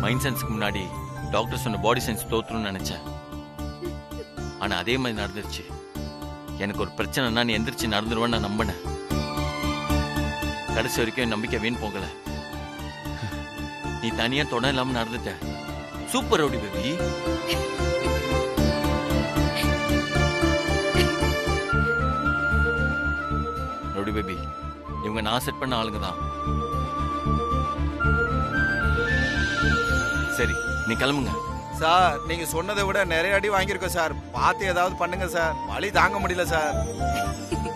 Mind சயின்ஸ்க்கு முன்னாடி doctor சொன்ன பாடி science தோத்துருன்னு நினைச்சேன். ஆனா அதே மாதிரி நடந்துருச்சு. எனக்கு ஒரு பிரச்சனைனா நீ எந்திரிச்சு நடந்துருவேன்னு நான் நம்பினேன். கடைசி வரைக்கும் என் நம்பிக்கை வீண் போகல. நீ தனியா தொட இல்லாம நடந்துட்ட. Super rowdy baby. Rowdy baby, இவங்க நான் செட் பண்ண ஆளுங்க தான். சரி, நீ கிளம்புங்க. சார், நீங்க சொன்னதை விட நிறைய அடி வாங்கியிருக்கோம் சார். பார்த்து ஏதாவது பண்ணுங்க சார், வலி தாங்க முடியல சார்.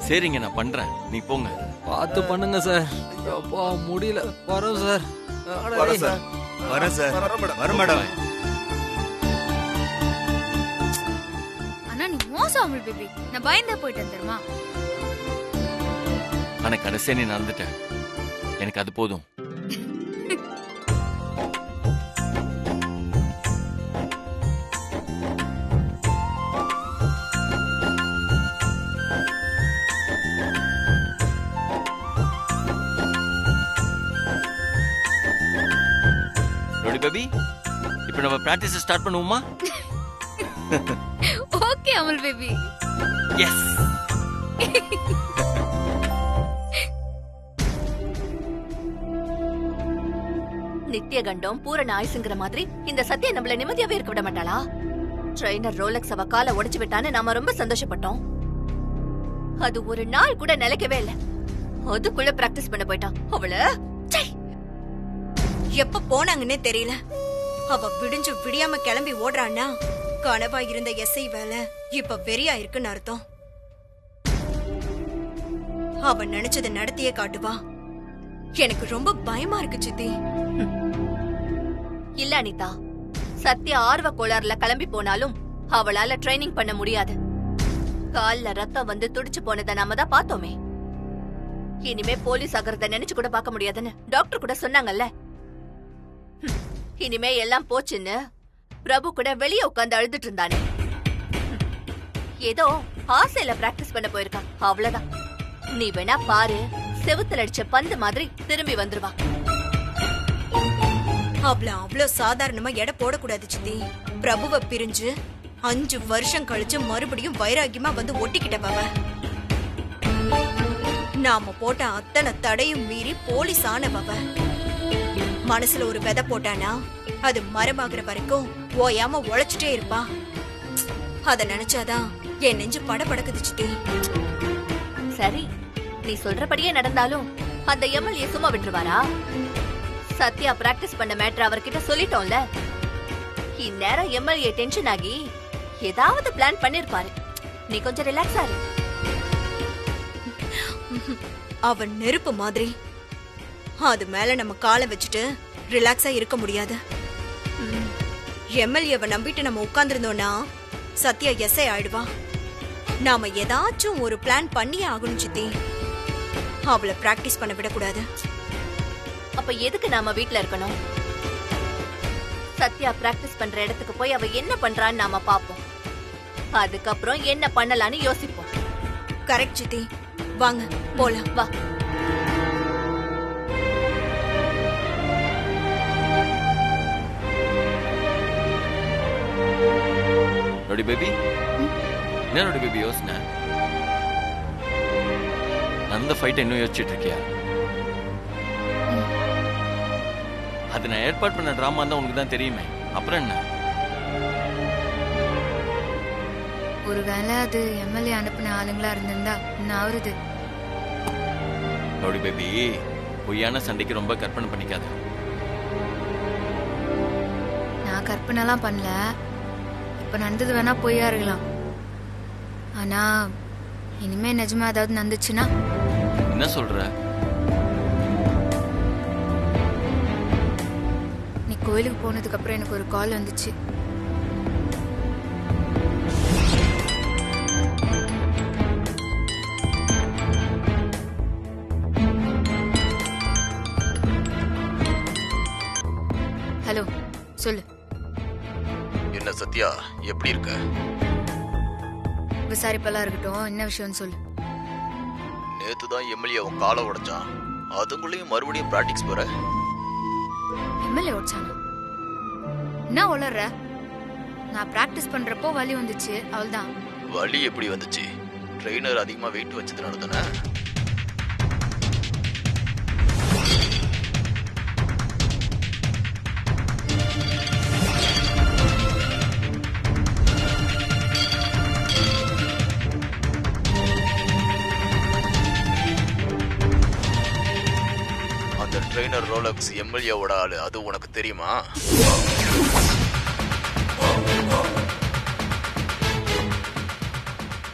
சரிங்க, நான் பண்றேன், நீ போங்க. பார்த்து பண்ணுங்க சார். அப்பா முடியல. வரோம் சார். வரேன் சார். வரேன் சார். வரும் மேடம். ஆனா நீ மோசம் அமுல் பேபி. நான் பயந்தா போயிட்டேன் தெரியுமா? ஆனா கடைசியா நீ நடந்துட்ட. எனக்கு அது போதும். பேபி, இப்போ நம்ம பிராக்டிஸ் ஸ்டார்ட் பண்ணுவோமா? Okay Amul baby. எஸ். நித்திய கண்டம் பூரண ஆயுசுங்கிற மாதிரி இந்த சத்திய நம்மள நிம்மதியாவே இருக்க விட மாட்டாளா? ட்ரெயினர் ரோலக்ஸ் அவ காலை உடைச்சு விட்டான்னு நாம ரொம்ப சந்தோஷப்பட்டோம். அது ஒரு நாள் கூட நிலைக்கவே இல்ல. அதுக்குள்ள பிராக்டிஸ் பண்ண போயிட்டான். அவள எப்ப போனாங்கன்னே தெரியல. அவ விடிஞ்சு விடியாம கிளம்பி ஓடுறான்னா கனவா இருந்த எஸ்ஐ வேலை இப்ப வெறியா இருக்குன்னு அர்த்தம். அவ நினைச்சதை நடத்தியே காட்டுவா. எனக்கு ரொம்ப பயமா இருக்கு சித்தி. இல்ல அனிதா, சத்யா ஆர்வ கோளாறுல கிளம்பி போனாலும் அவளால ட்ரைனிங் பண்ண முடியாது. கால்ல ரத்தம் வந்து துடிச்சு போனதை நாம தான் பார்த்தோமே. இனிமே போலீஸ் ஆகிறத நினைச்சு கூட பார்க்க முடியாதுன்னு டாக்டர் கூட சொன்னாங்கல்ல. இனிமே எல்லாம் போச்சுன்னு பிரபு கூட வெளியே உட்கார்ந்து அழுதுட்டு இருந்தானே. ஏதோ ஆசையில பிராக்டிஸ் பண்ண போயிருக்கான், அவ்வளவுதான். நீ வேணா பாரு, செவுத்துல அடிச்ச பந்து மாதிரி திரும்பி வந்துருவா. அவ்வளவு சாதாரணமா எடை போடக்கூடாது சித்தி. பிரபுவை பிரிஞ்சு 5 வருஷம் கழிச்சு மறுபடியும் வைராகியமா வந்து ஒட்டிக்கிட்டவ. நாம போட்ட அத்தனை தடையும் மீறி போலீஸ் ஆனவ. மனசுல ஒரு விதை போட்டானா அது மரமாகிற வரைக்கும் ஓயாம உழைச்சிட்டே இருப்பா. அத நினைச்சாதான் என் நெஞ்சு படபடக்குது சித்தி. சரி, நீ சொல்றபடியே நடந்தாலும் அந்த எம்எல்ஏ சும்மா விட்டுருவாரா? சத்யா பிராக்டிஸ் பண்ண மேட்டர் அவர்கிட்ட சொல்லிட்டோம்ல. இந்நேரம் எம்எல்ஏ டென்ஷன் ஆகி ஏதாவது பிளான் பண்ணிருப்பாரு. நீ கொஞ்சம் ரிலாக்ஸா இரு. அவன் நெருப்பு மாதிரி. அது மேல நம்ம காலை வச்சுட்டு ரிலாக்ஸா இருக்க முடியாது. எம்எல்ஏவை நம்பிட்டு நம்ம உட்கார்ந்துருந்தோம்னா சத்யா எஸ்ஐ ஆயிடுவா. நாம ஏதாச்சும் ஒரு பிளான் பண்ணியே ஆகணும் சித்தி. அவளை பிராக்டிஸ் பண்ண விடக்கூடாது. அப்ப எதுக்கு நாம வீட்ல இருக்கணும்? சத்யா பிராக்டிஸ் பண்ற இடத்துக்கு போய் அவ என்ன பண்றான்னு நாம பாப்போம். அதுக்கப்புறம் என்ன பண்ணலான்னு யோசிப்போம். கரெக்ட் சித்தி. வாங்க போலாம். வா. ரவுடி பேபி, என்ன ரவுடி பேபி யோசனை? அந்த ஃபைட்டை இன்னும் யோசிச்சுட்டு இருக்கியா? அது நான் ஏற்பாடு பண்ண டிராமா தான் உனக்கு தான் தெரியுமே, அப்புறம் என்ன? ஒருவேளை அது எம்எல்ஏ அனுப்பின ஆளுங்களா இருந்திருந்தா என்ன ஆகுறது? ரவுடி பேபி, பொய்யான சண்டைக்கு ரொம்ப கற்பனை பண்ணிக்காத. நான் கற்பனைலாம் பண்ணல. இப்ப நடந்தது வேணா பொய்யா இருக்கலாம். ஆனா இனிமே நிஜமா ஏதாவது நடந்துச்சுன்னா? என்ன சொல்ற? நீ கோயிலுக்கு போனதுக்கு அப்புறம் எனக்கு ஒரு கால் வந்துச்சு. ஹலோ, சொல்லு. என்ன சத்யா, எப்படி இருக்க? விசாரிப்பெல்லாம் இருக்கட்டும், என்ன விஷயம்னு சொல்லு. நேத்து தான் எம்எல்ஏ உன் காலை உடைச்சான். அதுக்குள்ளேயும் மறுபடியும் பிராக்டிஸ் போற? எம்எல்ஏ உடைச்சானா? என்ன உளற? நான் பிராக்டிஸ் பண்றப்போ வலி வந்துச்சு, அவள்தான். வலி எப்படி வந்துச்சு? ட்ரெயினர் அதிகமா வெயிட் வச்சதுனால தானே? அந்த ட்ரெயினர் ரோலக்ஸ் எம்எல்ஏவோட ஆளு, அது உனக்கு தெரியுமா?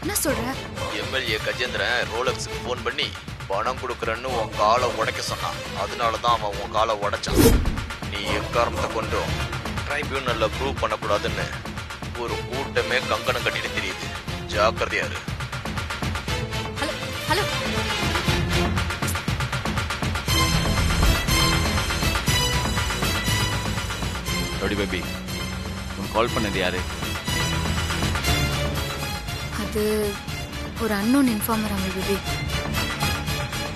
என்ன சொல்ற? எம்எல்ஏ கஜேந்திரன் ரோலக்ஸுக்கு ஃபோன் பண்ணி பணம் கொடுக்குறன்னு உன் காலை உடைக்க சொன்னான். அதனால தான் அவன் உன் காலை உடைச்சான். நீ எக்காரணத்தை கொண்டும் ட்ரைபியூனல்ல ப்ரூவ் பண்ணக்கூடாதுன்னு ஒரு கூட்டமே கங்கணம் கட்டிட்டு தெரியுது. ஜாக்கிரதையாரு. ஹலோ ஹலோ, ரவுடி பேபி, உனக்கு கால் பண்ணது யாரு? அது ஒரு அன்னோன் இன்ஃபார்மர் அவங்க பேபி.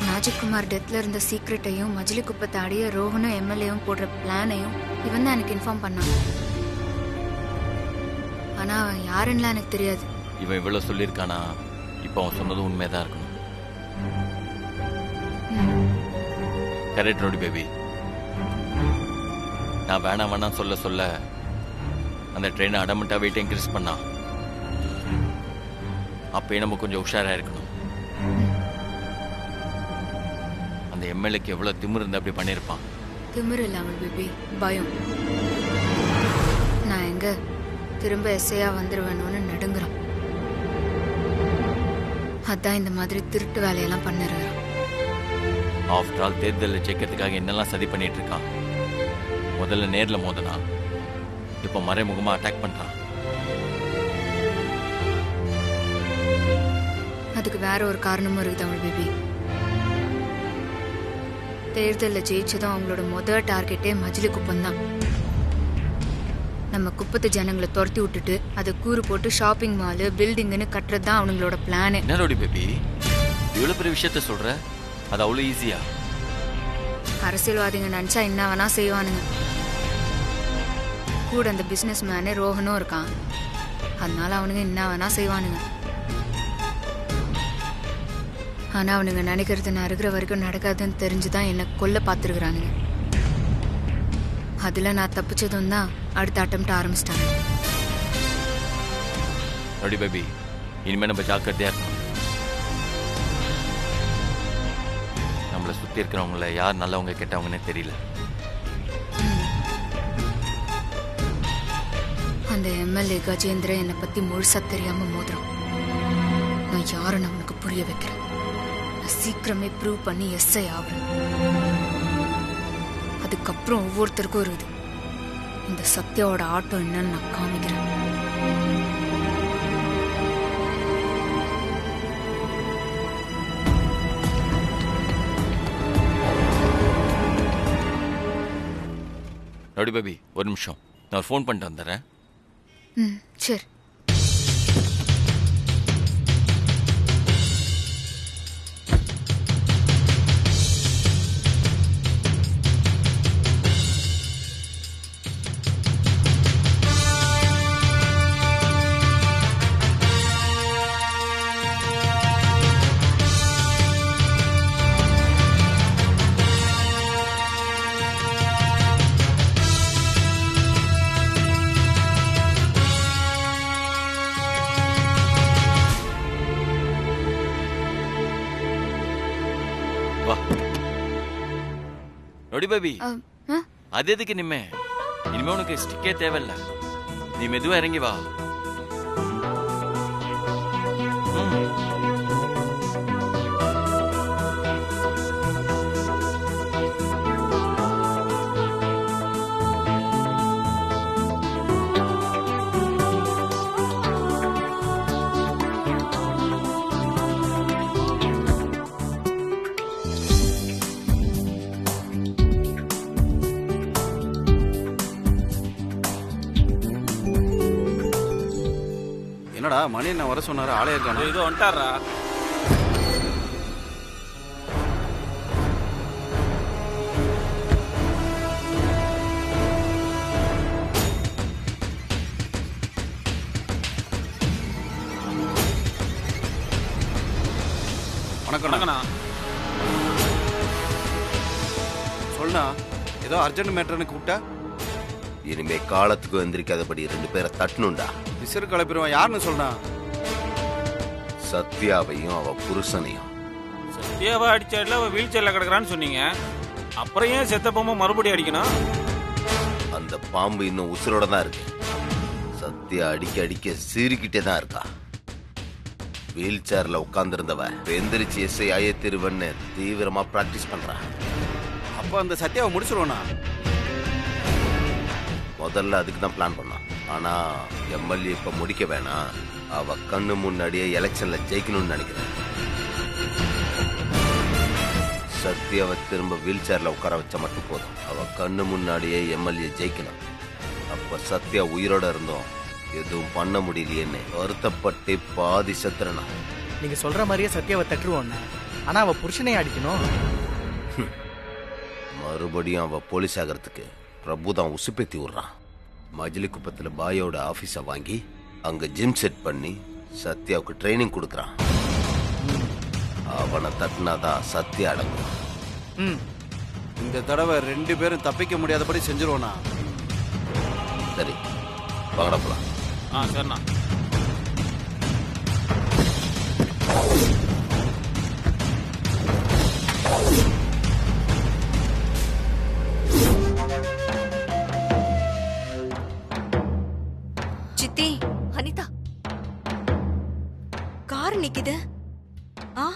ராஜகுமார் டெத்ல இருந்த சீக்ரெட்டையும் மஜிலி குப்பத்தை அடைய ரோஹனும் எம்எல்ஏவும் போடுற பிளானையும் இவன் தான் எனக்கு இன்ஃபார்ம் பண்ணான். ஆனா அவன் யாருன்னுலாம் எனக்கு தெரியாது. இவன் இவ்வளவு சொல்லியிருக்கானா? இப்போ அவன் சொன்னது உண்மைதான் இருக்கணும். Correct rowdy baby. நான் வேணாம் சொல்ல சொல்ல அந்த ட்ரெயினை அடமெண்டா வெயிட் இன்க்ரீஸ் பண்ணா. அப்பயே நம்ம கொஞ்சம் உஷாரா இருக்கணும். அந்த எம்எல்ஏக்கு எவ்வளவு திமிரு இருந்தா அப்படி பண்ணிருப்பான். திமிரு இல்லாமல் பேபி, பயம். நான் எங்க திரும்ப எஸ்ஐயா வந்துருவேணும்னு நடுங்குறான். அதான் இந்த மாதிரி திருட்டு வேலையெல்லாம் பண்ணிடுறான். ஆஃப்டர் ஆல் தேர்தலில் ஜெயிக்கிறதுக்காக என்னெல்லாம் சதி பண்ணிட்டு இருக்கான். முதல்ல நேர்ல மோதனா, இப்ப மறைமுகமா அட்டாக் பண்றான். அதுக்கு வேற ஒரு காரணமும் இருக்கு தமிழ் பேபி. தேர்தலில் ஜெயிச்சதும் அவங்களோட முதல் டார்கெட்டே மஜிலி குப்பம் தான். நம்ம குப்பத்து ஜனங்களை துரத்தி விட்டுட்டு அதை கூறு போட்டு ஷாப்பிங் மாலு பில்டிங்னு கட்டுறது தான் அவங்களோட பிளானு. என்ன ரவுடி பேபி, இவ்வளவு பெரிய விஷயத்த சொல்ற? அது அவ்வளவு ஈஸியா? அரசியல்வாதிங்க நினைச்சா என்ன வேணா செய்வானுங்க. கூட அந்த பிசினஸ் மேனு ரோஹனும் இருக்கான். அதனால அவனுங்க என்ன வேணா செய்வானுங்க. ஆனா அவனுங்க நினைக்கிறது நறுகிற வரைக்கும் நடக்காதுன்னு தெரிஞ்சுதான் என்ன கொல்ல பார்த்துருக்குறானுங்க. அதுல நான் தப்பிச்சதும் தான் அடுத்த அட்டம்ப்ட் ஆரம்பிச்சிட்டாங்க. ரவுடி பேபி, இனிமே நம்ம ஜாக்கிரதையா இருக்கணும். நம்மளை சுத்தி இருக்கிறவங்கள யார் நல்லவங்க கெட்டவங்கன்னே தெரியல. அந்த எம்எல்ஏ கஜேந்திர என்னை பத்தி முழுசா தெரியாம மோதுறான். நான் யாருன்னு அவனுக்கு புரிய வைக்கிறேன். நான் சீக்கிரமே ப்ரூவ் பண்ணி எஸ்ஐ ஆகுறேன். அதுக்கப்புறம் ஒவ்வொருத்தருக்கும் ஒரு இது. இந்த சத்யாவோட ஆட்டம் என்னன்னு நான் காமிக்கிறேன். ரவுடி பேபி, ஒரு நிமிஷம், நான் ஃபோன் பண்ணிட்டு வந்துடுறேன். சரி. ரவுடி பேபி, அது எதுக்கு இனிமே உனக்கு ஸ்டிக்கே தேவையில்ல. நீ மெதுவா இறங்கி வா. என்னடா மணி என்ன வர சொன்னாரு? ஆளே இருக்கானே. இது வந்துட்டாரா? வணக்கண்ணா. சொல்லுண்ணா, ஏதோ அர்ஜென்ட் மேட்டர்னு கூப்பிட்டா? இனிமே காலத்துக்கு எந்திரிக்காதபடி 2 பேரை தட்டணும்டா. விசிறு கிளப்பிடுவான். யாருன்னு சொல்லுண்ணா? சத்யாவையும் அவ புருஷனையும். சத்யாவை அடிச்சாட்ல அவ வீல் சேர்ல கிடக்குறான்னு சொன்னீங்க. அப்புறம் ஏன் செத்த பாம்பு மறுபடியும் அடிக்கணும்? அந்த பாம்பு இன்னும் உசுரோட தான் இருக்கு. சத்யா அடிக்க அடிக்க சீறிக்கிட்டே தான் இருக்கா. வீல் சேர்ல உட்கார்ந்திருந்தவ எந்திரிச்சு எஸ்ஐ ஆயே திருவன்னு தீவிரமா பிராக்டிஸ் பண்றான். அப்போ அந்த சத்யாவை முடிச்சிருவோண்ணா. முதல்ல அதுக்கு தான் பிளான் பண்ணான். ஆனா எம்எல்ஏ இப்ப முடிக்க வேணாம். அவ கண்ணு முன்னாடியே எலெக்ஷன்ல ஜெயிக்கணும்னு நினைக்கிறேன். சத்யாவை திரும்ப வீல் சேர்ல உட்கார வச்சா மட்டும் போதும். அவ கண்ணு முன்னாடியே எம்எல்ஏ ஜெயிக்கணும். அப்ப சத்யா உயிரோட இருந்தோம் எதுவும் பண்ண முடியலையேன்னு வருத்தப்பட்டு பாதி சத்துறனா. நீங்க சொல்ற மாதிரியே சத்யாவை தட்டுருவோம். ஆனா அவ புருஷனையே அடிக்கணும். மறுபடியும் அவ போலீஸ் ஆகிறதுக்கு பிரபு தான் உசுப்பேத்தி விடுறான். மஜிலிக்குப்பத்துல பாயோட ஆபீஸை வாங்கி அங்க ஜிம் செட் பண்ணி சத்யாவுக்கு ட்ரைனிங் கொடுக்கறான். அவனை தட்டினாதான் சத்யா அடங்கும். இந்த தடவை 2 பேரும் தப்பிக்க முடியாதபடி செஞ்சிருவோண்ணா. சரி, வாங்கடா போலாம். சரிண்ணா. சித்தி, அனிதா, கார் நிக்குது. ஆ,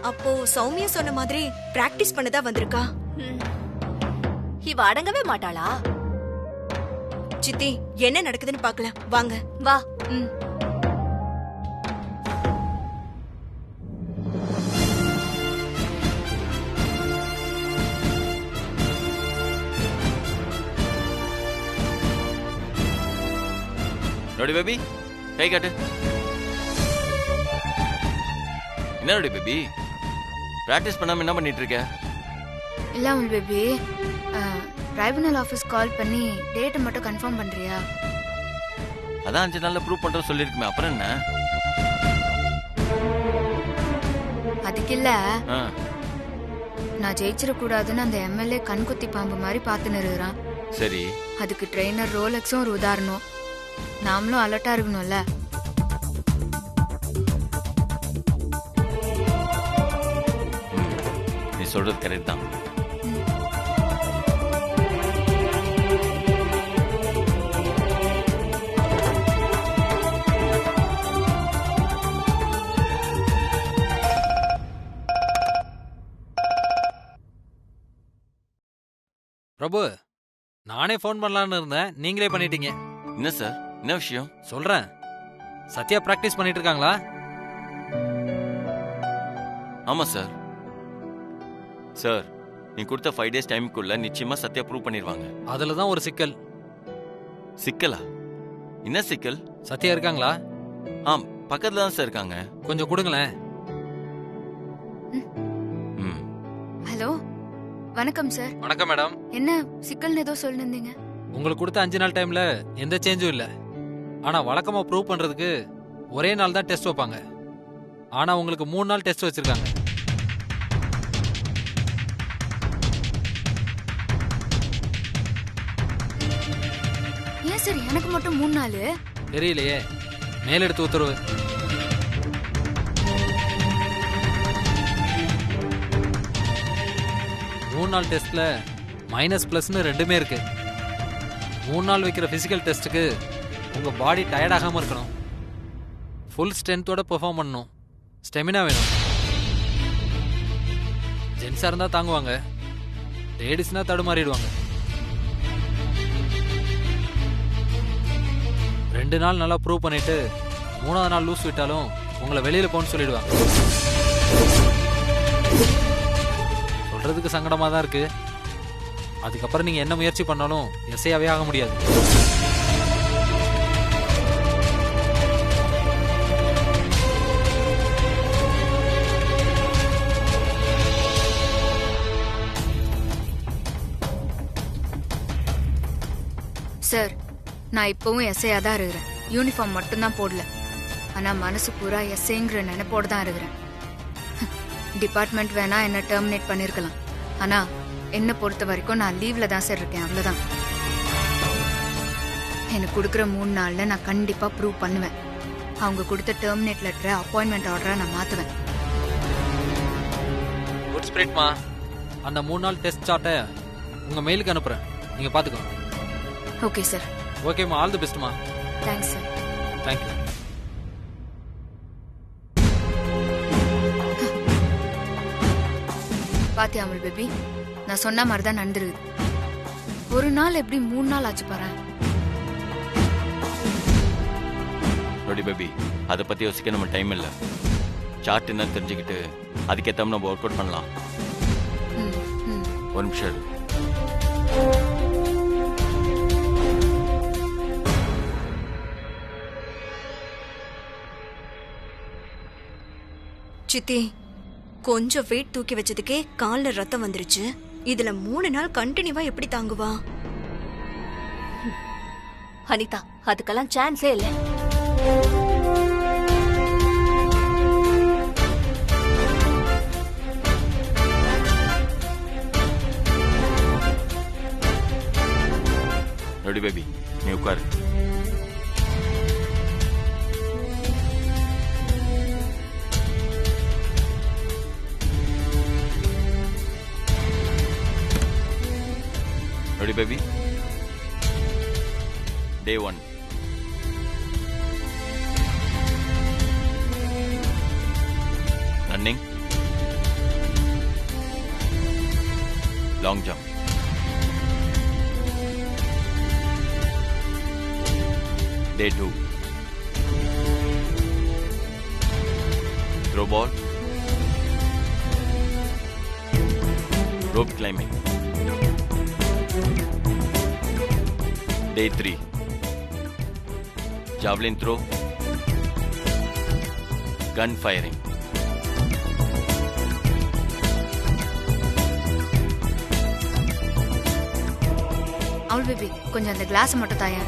அப்போ சௌமியா சொன்ன மாதிரி பிராக்டிஸ் பண்ணதா வந்திருக்கா. இவ அடங்கவே மாட்டாளா? சித்தி, என்ன நடக்குதுன்னு பார்க்கலாம் வாங்க. வா. ம். நோடி பேபி, கை காட்டு. என்ன நோடி பேபி, பிராக்டிஸ் பண்ணாம என்ன பண்ணிட்டு இருக்க? இல்ல அமுல் பேபி, ட்ரைபுனல் ஆஃபீஸ் கால் பண்ணி டேட்டை மட்டும் கன்ஃபார்ம் பண்றியா? அதான் 5 நாள்ல ப்ரூவ் பண்றோம் சொல்லிருக்குமே, அப்புறம் என்ன? அதுக்கு இல்ல, ஆ, நான் ஜெயிச்சிடக்கூடாதுன்னு அந்த எம்எல்ஏ கண்குத்தி பாம்பு மாதிரி பார்த்துன்னு இருக்கிறான். சரி. அதுக்கு ட்ரெயினர் ரோலக்ஸும் ஒரு உதாரணம். நாமளும் அலர்ட்டா இருக்கணும்ல. நீ சொல்றது கரெக்ட் தான். பிரபு, நானே ஃபோன் பண்ணலான்னு இருந்தேன், நீங்களே பண்ணிட்டீங்க. என்ன சார், என்ன விஷயம்? சொல்றேன். சத்யா பிராக்டிஸ் பண்ணிட்டு இருக்காங்களா? ஆமா சார். சார், நீ கொடுத்த 5 days டைமுக்குள்ள நிச்சயமா சத்யா ப்ரூவ் பண்ணிடுவாங்க. அதுல தான் ஒரு சிக்கல். சிக்கலா? என்ன சிக்கல்? சத்யா இருக்காங்களா? ஆம், பக்கத்துல தான் சார் இருக்காங்க. கொஞ்சம் கொடுங்களேன். ம். ஹலோ, வணக்கம் சார். வணக்கம் மேடம். என்ன சிக்கல்னு ஏதோ சொல்லிருந்தீங்க? உங்களுக்கு கொடுத்த 5 நாள் டைம்ல எந்த சேஞ்சும் இல்ல. ஆனா வழக்கமா ப்ரூவ் பண்றதுக்கு ஒரே நாள் தான் டெஸ்ட் வைப்பாங்க. ஆனா உங்களுக்கு 3 நாள் டெஸ்ட் வச்சிருக்காங்க. ஏன் சார் எனக்கு மட்டும் 3 நாள்? தெரியலையே, மேலெடுத்து உத்தரவு. மூணு நாள் டெஸ்ட்ல மைனஸ் பிளஸ்னு 2மே இருக்கு. 3 நாள் வைக்கிற பிசிக்கல் டெஸ்ட்டுக்கு உங்க பாடி டயர்ட் ஆகாம இருக்கணும். ஃபுல் ஸ்ட்ரென்த்தோட பெர்ஃபார்ம் பண்ணணும். ஸ்டெமினா வேணும். ஜென்ஸா இருந்தா தாங்குவாங்க, லேடிஸ்னா தடுமாறிடுவாங்க. 2 நாள் நல்லா ப்ரூவ் பண்ணிட்டு 3ஆவது நாள் லூஸ் விட்டாலும் உங்களை வெளியில போன்னு சொல்லிடுவாங்க. சொல்றதுக்கு சங்கடமா தான் இருக்கு. அதுக்கப்புறம் நீங்க என்ன முயற்சி பண்ணாலும் எஸ்ஐயாவே ஆக முடியாது. சார், நான் இப்பவும் எஸ்ஐயா தான் இருக்கிறேன். யூனிஃபார்ம் மட்டும்தான் போடல. ஆனா மனசு பூரா எஸ்ஐங்கிற நினைப்போடு தான் இருக்கிறேன். டிபார்ட்மெண்ட் வேணா என்ன டெர்மினேட் பண்ணிருக்கலாம். ஆனா என்ன பொறுத்த வரைக்கும் நான் லீவ்ல தான் சார் இருக்கேன், அவ்வளவுதான். எனக்கு கொடுக்குற 3 நாள்ல நான் கண்டிப்பா ப்ரூவ் பண்ணுவேன். அவங்க கொடுத்த டெர்மினேட் லெட்டரை அப்பாயின்மெண்ட் ஆர்டரா நான் மாத்துவேன். குட் ஸ்பிரிட்மா. அந்த 3 நாள் டெஸ்ட் சார்ட்டை உங்க மெயிலுக்கு அனுப்புறேன், நீங்க பாத்துக்கோங்க. Okay sir. ஓகேம்மா, ஆல் தி பெஸ்ட்மா. Thanks sir. தேங்க்யூ. பாத்தியா அமுல் பேபி, நான் சொன்ன மாதிரி தான் நடந்துருது. ஒரு நாள் எப்படி 3 நாள் ஆச்சு பாரு. நோடி பேபி, அதை பத்தி யோசிக்க நம்ம டைம் இல்லை. சார்ட் என்னன்னு தெரிஞ்சுக்கிட்டு அதுக்கேற்ற நம்ம ஒர்க் அவுட் பண்ணலாம். ஒரு நிமிஷம் இரு. சித்தி, கொஞ்சம் வெயிட் தூக்கி வச்சதுக்கே கால்ல ரத்தம் வந்துருச்சு. இதுல 3 நாள் கண்டினியூவா எப்படி தாங்குவா? அனிதா, அதுக்கெல்லாம் சான்ஸே இல்லை. நோடி பேபி, நீ உட்காரு. Ready, baby? Day 1. Running. Long jump. Day 2. Throw ball. Rope climbing. Day 3. Javelin throw. Gun firing. Amul baby, கொஞ்சம் அந்த கிளாஸ் மட்டும் தாயா.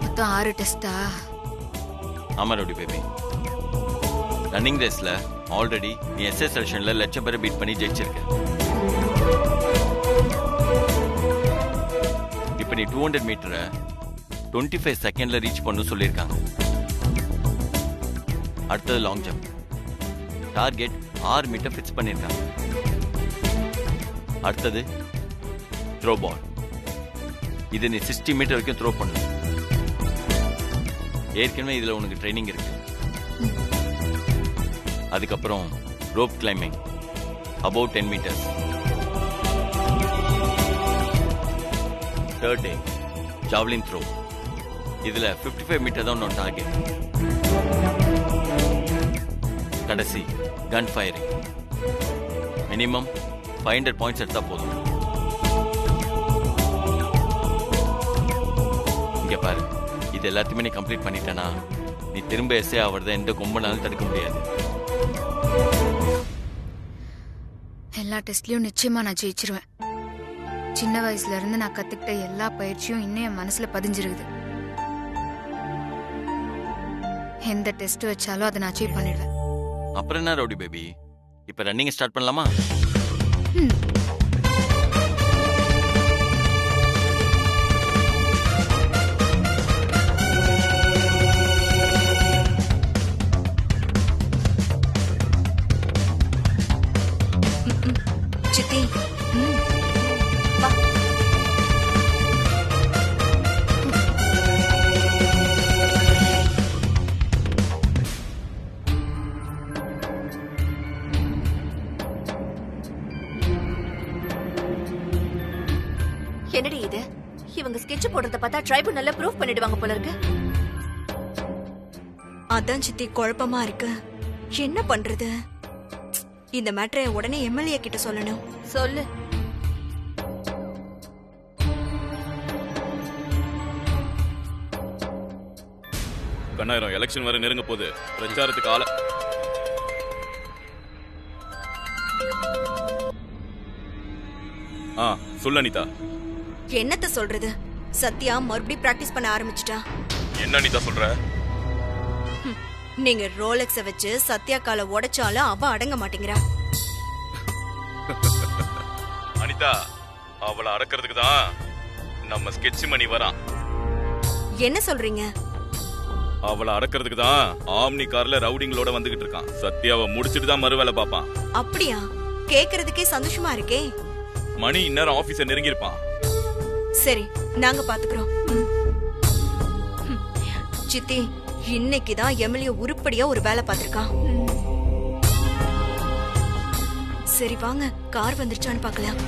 மொத்தம் 6 டெஸ்டா? ஆமா ரோடி பேபி. ரன்னிங் ரேஸ்ல ஆல்ரெடி நீ எஸ்எஸ் செலக்ஷன்ல லட்சம் பேரை பீட் பண்ணி ஜெயிச்சிருக்க. இப்போ நீ 200 மீட்டரை 25 செகண்ட்ல ரீச் பண்ணு சொல்லியிருக்காங்க. அடுத்தது long jump. Target 6 metre fix பண்ணியிருக்காங்க. அடுத்தது த்ரோ பால். இது நீ 60 மீட்டர் வரைக்கும் த்ரோ பண்ணு. ஏற்கனவே இதுல உனக்கு ட்ரைனிங் இருக்கு. அதுக்கப்புறம் rope climbing above 10 metres. Third day javelin throw. இதுல 55 மீட்டர் தான் உன்னோட டார்கெட். கடைசி கன் ஃபயரிங். மினிமம் 500 பாயிண்ட்ஸ் எடுத்தா போதும். இங்க பாரு, இது எல்லாத்தையுமே நீ கம்ப்ளீட் பண்ணிட்டேனா நீ திரும்ப எஸ்ஏ ஆவறத எந்த கொம்பனாலும் தடுக்க முடியாது. எல்லா டெஸ்ட்லயும் நிச்சயமா நான் ஜெயிச்சிருவேன். சின்ன வயசுல இருந்து நான் கத்துக்கிட்ட எல்லா பயிற்சியும் இன்னும் என் மனசுல பதிஞ்சிருக்குது. எந்த டெஸ்ட் வச்சாலும் அதை நான் அச்சீவ் பண்ணிடுவேன். அப்புறம் என்ன ரவுடி பேபி, இப்ப ரன்னிங் ஸ்டார்ட் பண்ணலாமா? சித்தி, என்னடி இது? இவங்க ஸ்கெட்ச் போடுறத பார்த்தா ட்ரைபுனல்ல ப்ரூஃப் பண்ணிடுவாங்க போல இருக்கு. அதான் சித்தி குழப்பமா இருக்கு. என்ன பண்றது? இந்த மேட்டரை உடனே எம்எல்ஏ கிட்ட சொல்லணும். சொல்லு. கண்ணாயிரம் எலெக்ஷன் வர நெருங்க போது பிரச்சாரத்துக்கு ஆள சொல்ல அனிதா. என்னத்த சொல்றது, சத்யா மறுபடியும் பிராக்டிஸ் பண்ண ஆரம்பிச்சிட்டா. என்ன அனிதா சொல்ற? நீங்க ரோலெக்ஸ வச்சு சத்யா காலை உடைச்சாலும் அவ அடங்க மாட்டேங்கிறா. அனிதா, அவளை அடக்கிறதுக்கு தான் நம்ம ஸ்கெட்ச் மணி வரான். என்ன சொல்றீங்க? அவளை அடக்கிறதுக்கு தான் ஆம்னி கார்ல ரவுடிங்களோட வந்துகிட்டு இருக்கான். சத்யாவை முடிச்சிட்டு தான் மறு வேலை பார்ப்பான். அப்படியா? கேக்குறதுக்கே சந்தோஷமா இருக்கே. மணி இந்நேரம் ஆபீஸ நெருங்கி இருப்பான். சரி, நாங்க பாத்துக்கிறோம். சித்தி, இன்னைக்குதான் எம்எல்ஏ உருப்படியா ஒரு வேலை பார்த்திருக்கான். சரி வாங்க, கார் வந்துருச்சான்னு பார்க்கலாம்.